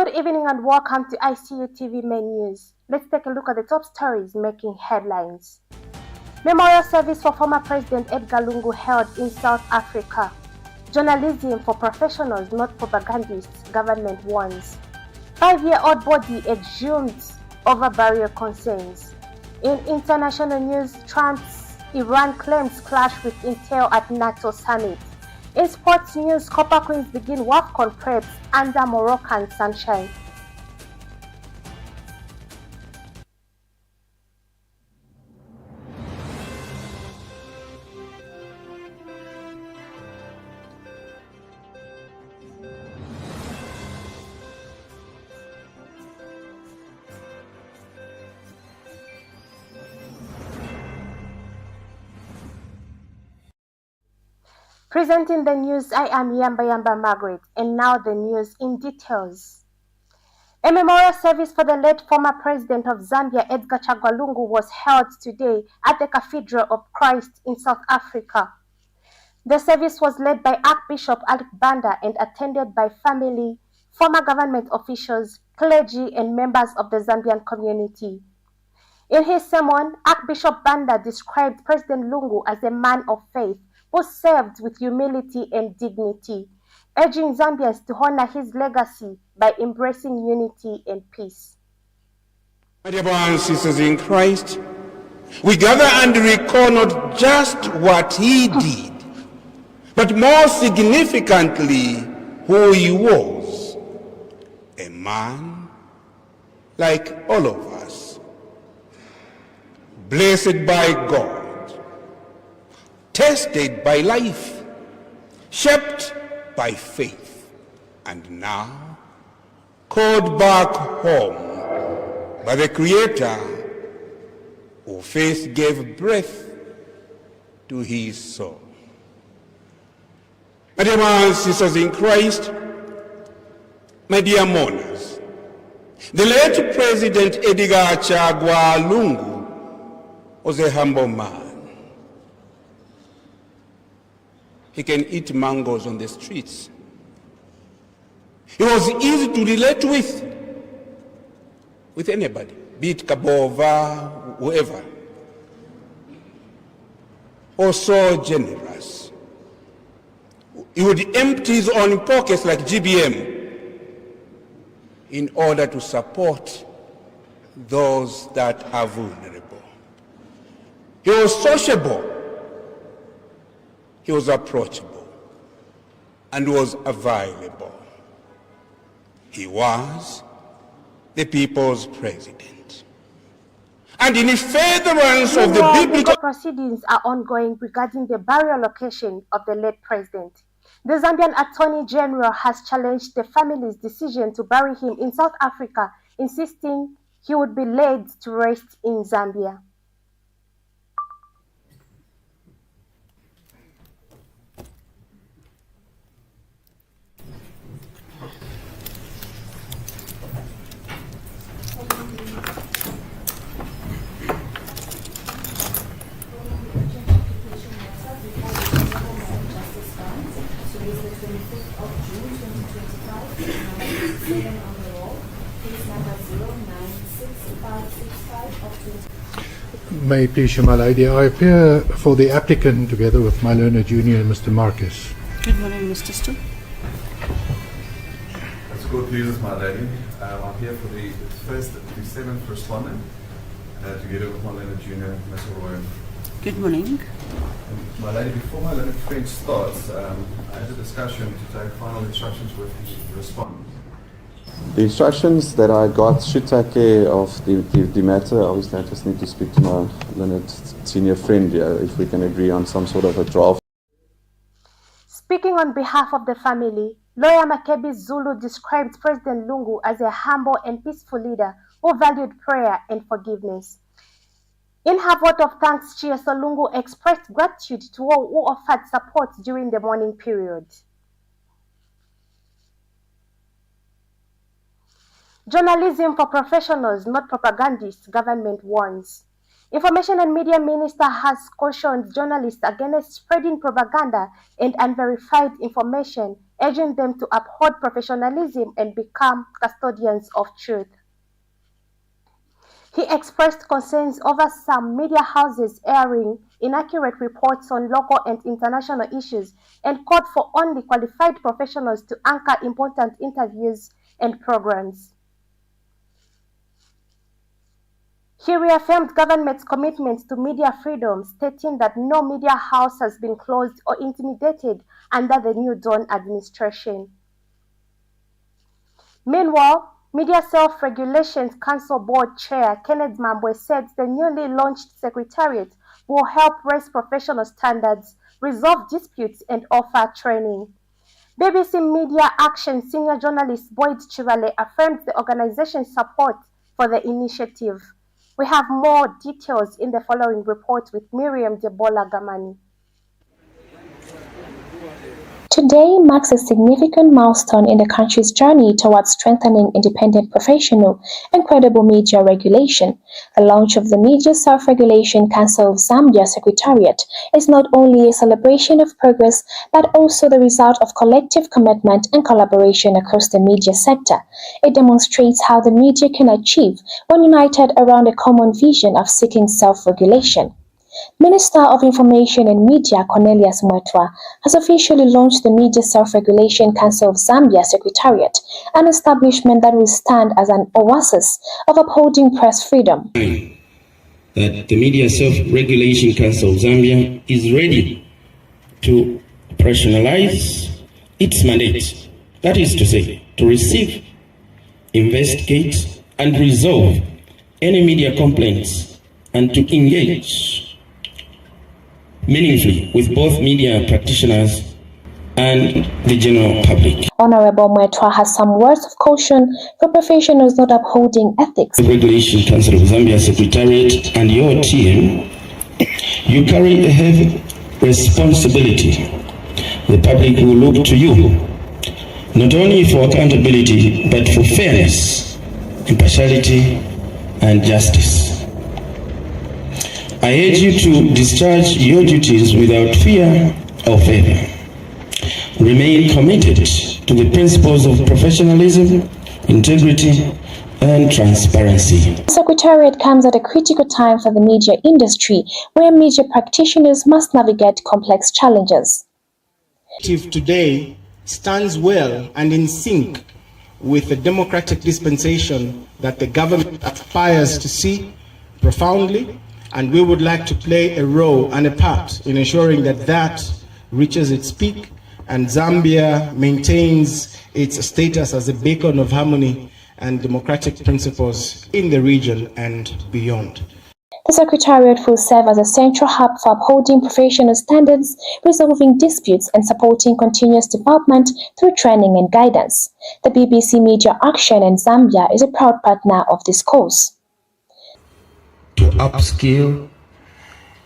Good evening and welcome to Icutv main news. Let's take a look at the top stories making headlines. Memorial service for former President Edgar Lungu held in South Africa. Journalism for professionals, not propagandists, government warns. 5-year-old body exhumed over burial concerns. In international news, Trump's Iran claims clash with Intel at NATO summit. In sports news, Copper Queens begin WAFCON preps under Moroccan sunshine. Presenting the news, I am Yamba Margaret, and now the news in details. A memorial service for the late former president of Zambia, Edgar Lungu, was held today at the Cathedral of Christ in South Africa. The service was led by Archbishop Alex Banda and attended by family, former government officials, clergy, and members of the Zambian community. In his sermon, Archbishop Banda described President Lungu as a man of faith who served with humility and dignity, urging Zambians to honor his legacy by embracing unity and peace. My dear brothers and sisters in Christ, we gather and recall not just what he did, but more significantly, who he was. A man like all of us, blessed by God, tested by life, shaped by faith, and now called back home by the Creator who first gave breath to his soul. My dear brothers and sisters in Christ, my dear mourners, the late President Edgar Lungu was a humble man. He can eat mangoes on the streets. He was easy to relate with anybody, be it Kabova, whoever. Also generous. He would empty his own pockets like GBM in order to support those that are vulnerable. He was sociable. He was approachable and was available. He was the people's president. And in furtherance of the biblical proceedings are ongoing regarding the burial location of the late president. The Zambian Attorney General has challenged the family's decision to bury him in South Africa, insisting he would be laid to rest in Zambia. May it please you, my lady, I appear for the applicant together with my learned junior, Mr. Marcus. Good morning, Mr. Stu. As court pleases, my lady, I'm here for the first to seventh respondent, together with my learned junior, Mr. Roy. Good morning. And my lady, before my learned French starts, I had a discussion to take final instructions with the respondent. The instructions that I got should take care of the matter. Obviously, I just need to speak to my learned senior friend here if we can agree on some sort of a draft. Speaking on behalf of the family, lawyer Makebi Zulu described President Lungu as a humble and peaceful leader who valued prayer and forgiveness. In her vote of thanks, Chiesa Lungu expressed gratitude to all who offered support during the mourning period. Journalism for professionals, not propagandists, government warns. Information and Media Minister has cautioned journalists against spreading propaganda and unverified information urging them to uphold professionalism and become custodians of truth. He expressed concerns over some media houses airing inaccurate reports on local and international issues and called for only qualified professionals to anchor important interviews and programs. He reaffirmed government's commitment to media freedom, stating that no media house has been closed or intimidated under the New Dawn administration. Meanwhile, Media Self-Regulations Council Board Chair Kenneth Mambwe said the newly launched secretariat will help raise professional standards, resolve disputes, and offer training. BBC Media Action senior journalist Boyd Chivale affirmed the organization's support for the initiative. We have more details in the following report with Miriam Debola Gamani. Today marks a significant milestone in the country's journey towards strengthening independent professional and credible media regulation. The launch of the Media Self-Regulation Council of Zambia Secretariat is not only a celebration of progress, but also the result of collective commitment and collaboration across the media sector. It demonstrates how the media can achieve when united around a common vision of seeking self-regulation. Minister of Information and Media Cornelius Mwetwa has officially launched the Media Self-Regulation Council of Zambia Secretariat, an establishment that will stand as an oasis of upholding press freedom. That the Media Self-Regulation Council of Zambia is ready to operationalize its mandate, that is to say, to receive, investigate, and resolve any media complaints and to engage meaningfully with both media practitioners and the general public. Honorable Mwetwa has some words of caution for professionals not upholding ethics. The Regulation Council of Zambia Secretariat and your team, you carry a heavy responsibility. The public will look to you, not only for accountability, but for fairness, impartiality, and justice. I urge you to discharge your duties without fear or favor. Remain committed to the principles of professionalism, integrity, and transparency. The Secretariat comes at a critical time for the media industry, where media practitioners must navigate complex challenges. Today stands well and in sync with the democratic dispensation that the government aspires to see profoundly, and we would like to play a role and a part in ensuring that that reaches its peak and Zambia maintains its status as a beacon of harmony and democratic principles in the region and beyond. The Secretariat will serve as a central hub for upholding professional standards, resolving disputes, and supporting continuous development through training and guidance. The BBC Media Action in Zambia is a proud partner of this cause. To upskill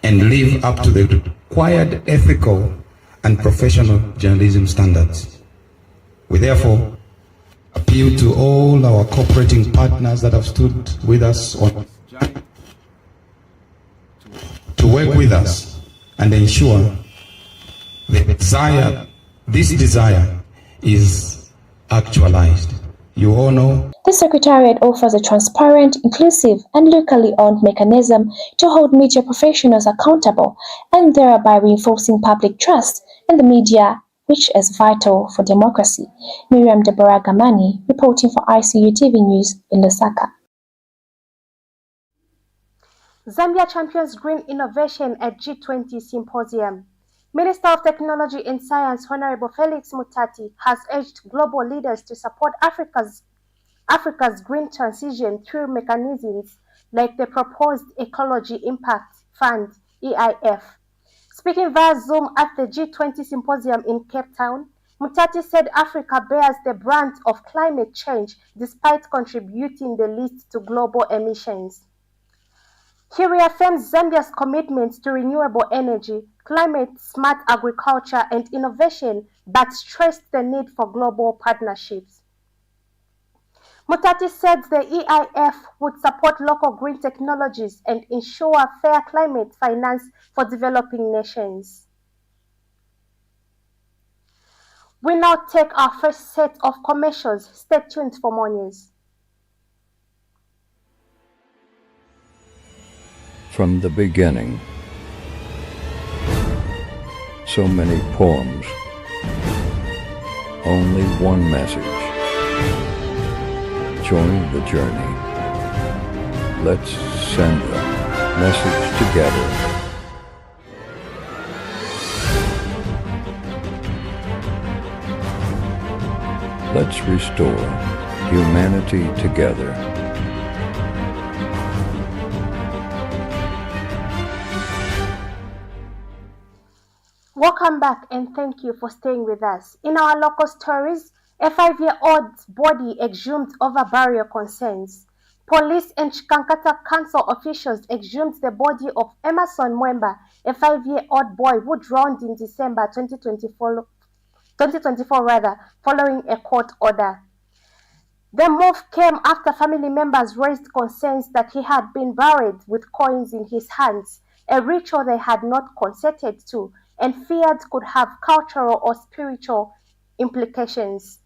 and live up to the required ethical and professional journalism standards. We therefore appeal to all our cooperating partners that have stood with us on to work with us and ensure this desire is actualized. You all know the Secretariat offers a transparent, inclusive, and locally owned mechanism to hold media professionals accountable and thereby reinforcing public trust in the media, which is vital for democracy. Miriam Deborah Gamani, reporting for Icutv News in Lusaka. Zambia champions green innovation at G20 Symposium. Minister of Technology and Science Honorable Felix Mutati has urged global leaders to support Africa's green transition through mechanisms like the proposed Ecology Impact Fund, EIF. Speaking via Zoom at the G20 Symposium in Cape Town, Mutati said Africa bears the brunt of climate change despite contributing the least to global emissions. He reaffirms Zambia's commitment to renewable energy, climate-smart agriculture, and innovation, but stressed the need for global partnerships. Mutati said the EIF would support local green technologies and ensure fair climate finance for developing nations. We now take our first set of commercials. Stay tuned for more news. From the beginning, so many poems, only one message. Join the journey. Let's send a message together. Let's restore humanity together. Welcome back and thank you for staying with us. In our local stories, a 5-year-old body exhumed over burial concerns. Police and Chikankata Council officials exhumed the body of Emerson Mwemba, a 5-year-old boy who drowned in December 2024 following a court order. The move came after family members raised concerns that he had been buried with coins in his hands, a ritual they had not consented to, and feared could have cultural or spiritual implications.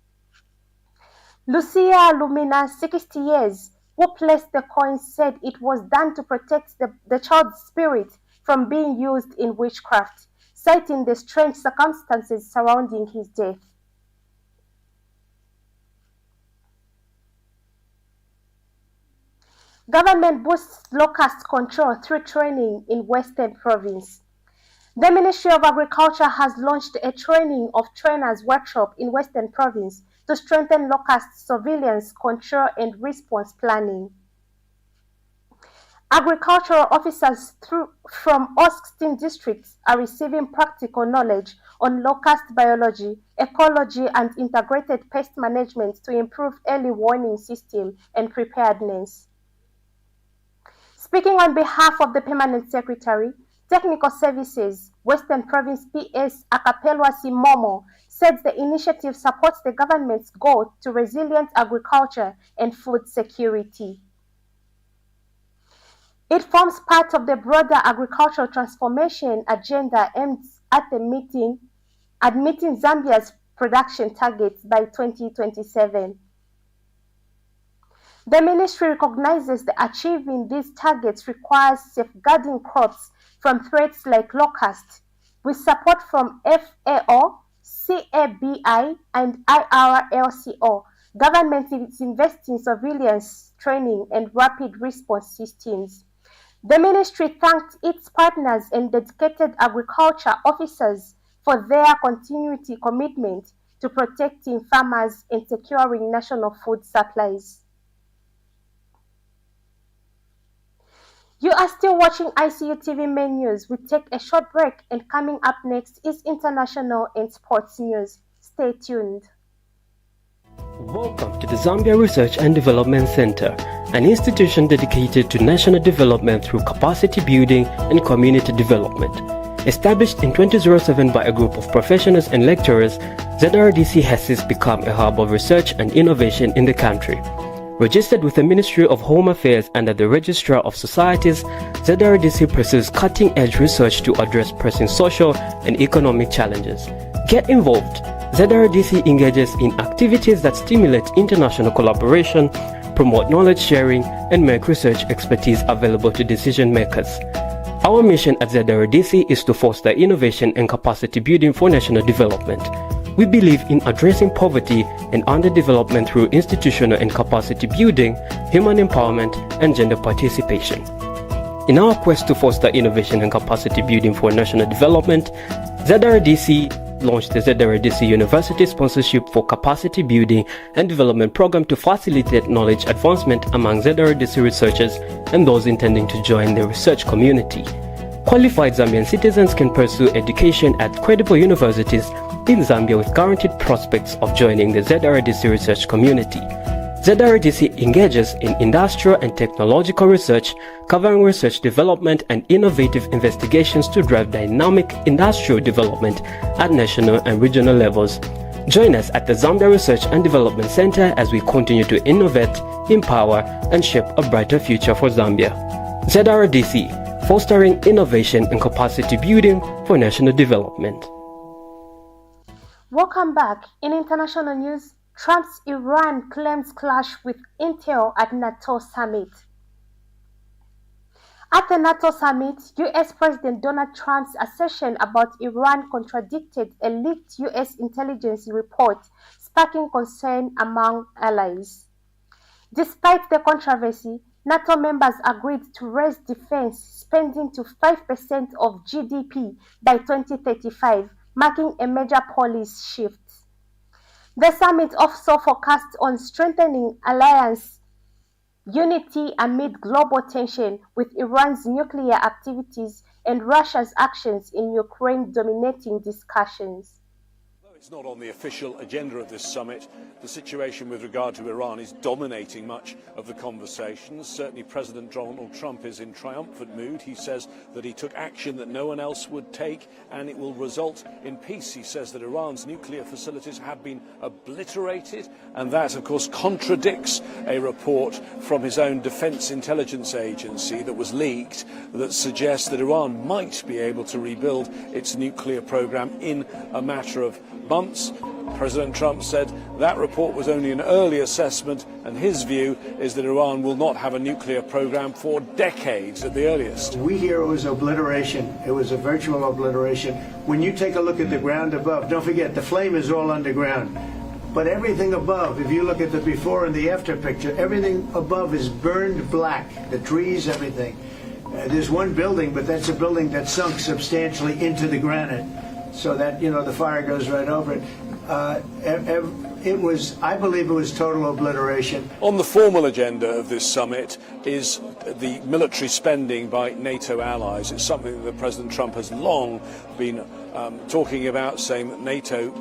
Lucia Lumina, 60 years, who placed the coins, said it was done to protect the child's spirit from being used in witchcraft, citing the strange circumstances surrounding his death. Government boosts locust control through training in Western Province. The Ministry of Agriculture has launched a training of trainers workshop in Western Province to strengthen locust surveillance, control and response planning. Agricultural officers from all 16 districts are receiving practical knowledge on locust biology, ecology and integrated pest management to improve early warning system and preparedness. Speaking on behalf of the Permanent Secretary, Technical Services, Western Province PS Akapelwa Simomo, said the initiative supports the government's goal to resilient agriculture and food security. It forms part of the broader agricultural transformation agenda aimed at meeting Zambia's production targets by 2027. The ministry recognizes that achieving these targets requires safeguarding crops from threats like locust, with support from FAO, CABI, and IRLCO. Government is investing in surveillance, training, and rapid response systems. The ministry thanked its partners and dedicated agriculture officers for their continuity commitment to protecting farmers and securing national food supplies. You are still watching Icutv main news. We take a short break and coming up next is international and sports news. Stay tuned. Welcome to the Zambia Research and Development Center, an institution dedicated to national development through capacity building and community development. Established in 2007 by a group of professionals and lecturers, ZRDC has since become a hub of research and innovation in the country. Registered with the Ministry of Home Affairs under the Registrar of Societies, ZRDC pursues cutting-edge research to address pressing social and economic challenges. Get involved. ZRDC engages in activities that stimulate international collaboration, promote knowledge sharing, and make research expertise available to decision makers. Our mission at ZRDC is to foster innovation and capacity building for national development. We believe in addressing poverty and underdevelopment through institutional and capacity building, human empowerment, and gender participation. In our quest to foster innovation and capacity building for national development, ZRDC launched the ZRDC University Sponsorship for Capacity Building and Development Program to facilitate knowledge advancement among ZRDC researchers and those intending to join the research community. Qualified Zambian citizens can pursue education at credible universities in Zambia with guaranteed prospects of joining the ZRDC research community. ZRDC engages in industrial and technological research, covering research development and innovative investigations to drive dynamic industrial development at national and regional levels. Join us at the Zambia Research and Development Center as we continue to innovate, empower, and shape a brighter future for Zambia. ZRDC, fostering innovation and capacity building for national development. Welcome back. In international news, Trump's Iran claims clash with Intel at NATO summit. At the NATO summit, US President Donald Trump's assertion about Iran contradicted a leaked US intelligence report, sparking concern among allies. Despite the controversy, NATO members agreed to raise defense spending to 5% of GDP by 2035, marking a major policy shift. The summit also focused on strengthening alliance unity amid global tension, with Iran's nuclear activities and Russia's actions in Ukraine dominating discussions. It's not on the official agenda of this summit. The situation with regard to Iran is dominating much of the conversations. Certainly President Donald Trump is in triumphant mood. He says that he took action that no one else would take and it will result in peace. He says that Iran's nuclear facilities have been obliterated, and that of course contradicts a report from his own defense intelligence agency that was leaked that suggests that Iran might be able to rebuild its nuclear program in a matter of months. President Trump said that report was only an early assessment, and his view is that Iran will not have a nuclear program for decades at the earliest. We hear it was obliteration. It was a virtual obliteration. When you take a look at the ground above, don't forget the flame is all underground. But everything above, if you look at the before and the after picture, everything above is burned black. The trees, everything. There's one building, but that's a building that sunk substantially into the granite, so that, you know, the fire goes right over it. I believe it was total obliteration. On the formal agenda of this summit is the military spending by NATO allies. It's something that President Trump has long been talking about, saying that NATO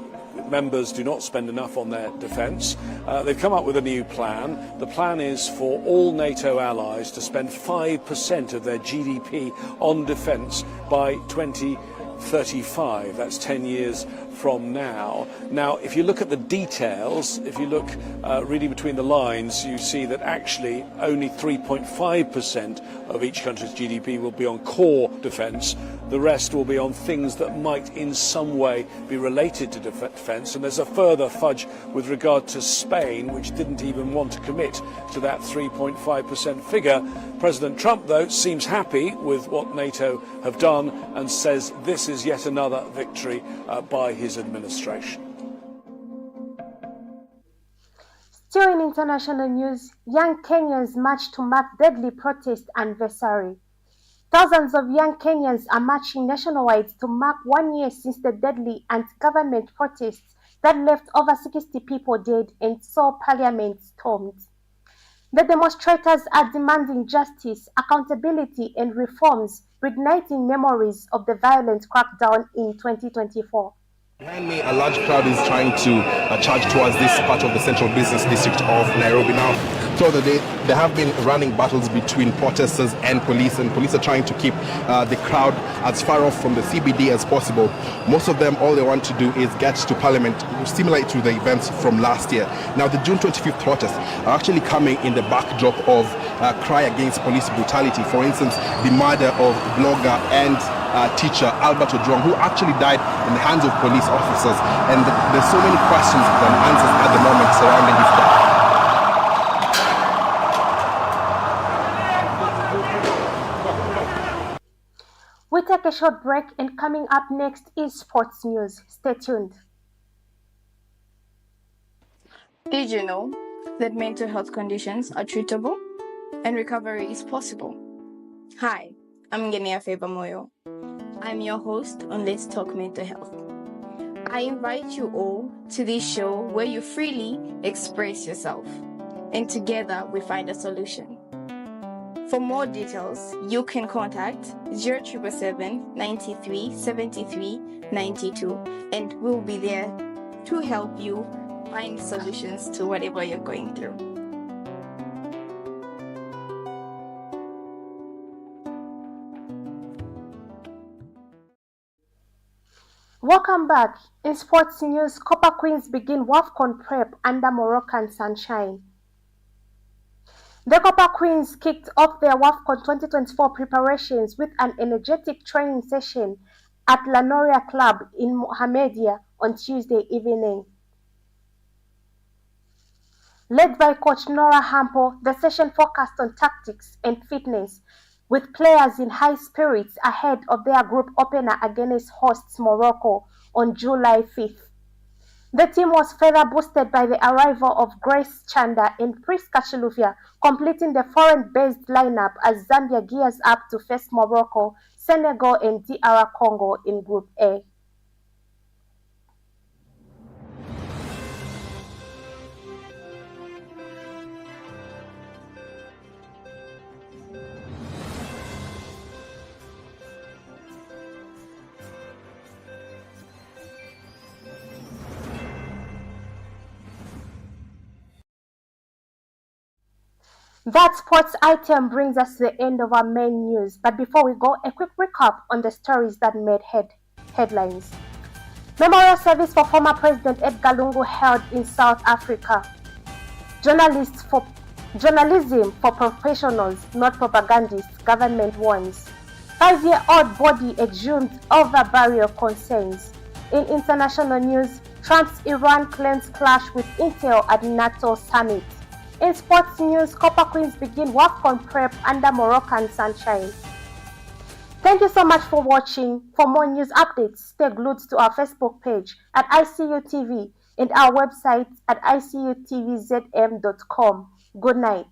members do not spend enough on their defence. They've come up with a new plan. The plan is for all NATO allies to spend 5% of their GDP on defence by 2035. That's 10 years from now. Now, if you look at the details, if you look reading between the lines, you see that actually only 3.5% of each country's GDP will be on core defence. The rest will be on things that might in some way be related to defence. And there's a further fudge with regard to Spain, which didn't even want to commit to that 3.5% figure. President Trump, though, seems happy with what NATO have done and says this is yet another victory by his administration. Still in international news, young Kenyans march to mark deadly protest anniversary. Thousands of young Kenyans are marching nationwide to mark 1 year since the deadly anti-government protests that left over 60 people dead and saw Parliament stormed. The demonstrators are demanding justice, accountability, and reforms, reigniting memories of the violent crackdown in 2024. Behind me, a large crowd is trying to charge towards this part of the central business district of Nairobi. Now, throughout the day, there have been running battles between protesters and police are trying to keep the crowd as far off from the CBD as possible. Most of them, all they want to do is get to Parliament, similar to the events from last year. Now, the June 25th protests are actually coming in the backdrop of cry against police brutality. For instance, the murder of blogger and teacher Albert Ojwang, who actually died in the hands of police officers, and there's so many questions and answers at the moment surrounding his death. We take a short break, and coming up next is sports news. Stay tuned. Did you know that mental health conditions are treatable and recovery is possible? Hi, I'm Ngenia Febamoyo. I'm your host on Let's Talk Mental Health. I invite you all to this show where you freely express yourself, and together we find a solution. For more details, you can contact 0777 93 73 92, and we'll be there to help you find solutions to whatever you're going through. Welcome back. In sports news, Copper Queens begin WAFCON prep under Moroccan sunshine. The Copper Queens kicked off their WAFCON 2024 preparations with an energetic training session at La Noria Club in Mohammedia, on Tuesday evening. Led by coach Nora Hampo, the session focused on tactics and fitness, with players in high spirits ahead of their group opener against hosts Morocco on July 5th. The team was further boosted by the arrival of Grace Chanda and Priska Chilufya, completing the foreign-based lineup as Zambia gears up to face Morocco, Senegal and DR Congo in Group A. That sports item brings us to the end of our main news. But before we go, a quick recap on the stories that made headlines. Memorial service for former President Edgar Lungu held in South Africa. Journalism for professionals, not propagandists, government warns. 5-year-old body exhumed over burial concerns. In international news, Trump's Iran claims clash with Intel at NATO summit. In sports news, Copper Queens begin WAFCON prep under Moroccan sunshine. Thank you so much for watching. For more news updates, stay glued to our Facebook page at Icutv and our website at icutvzm.com. Good night.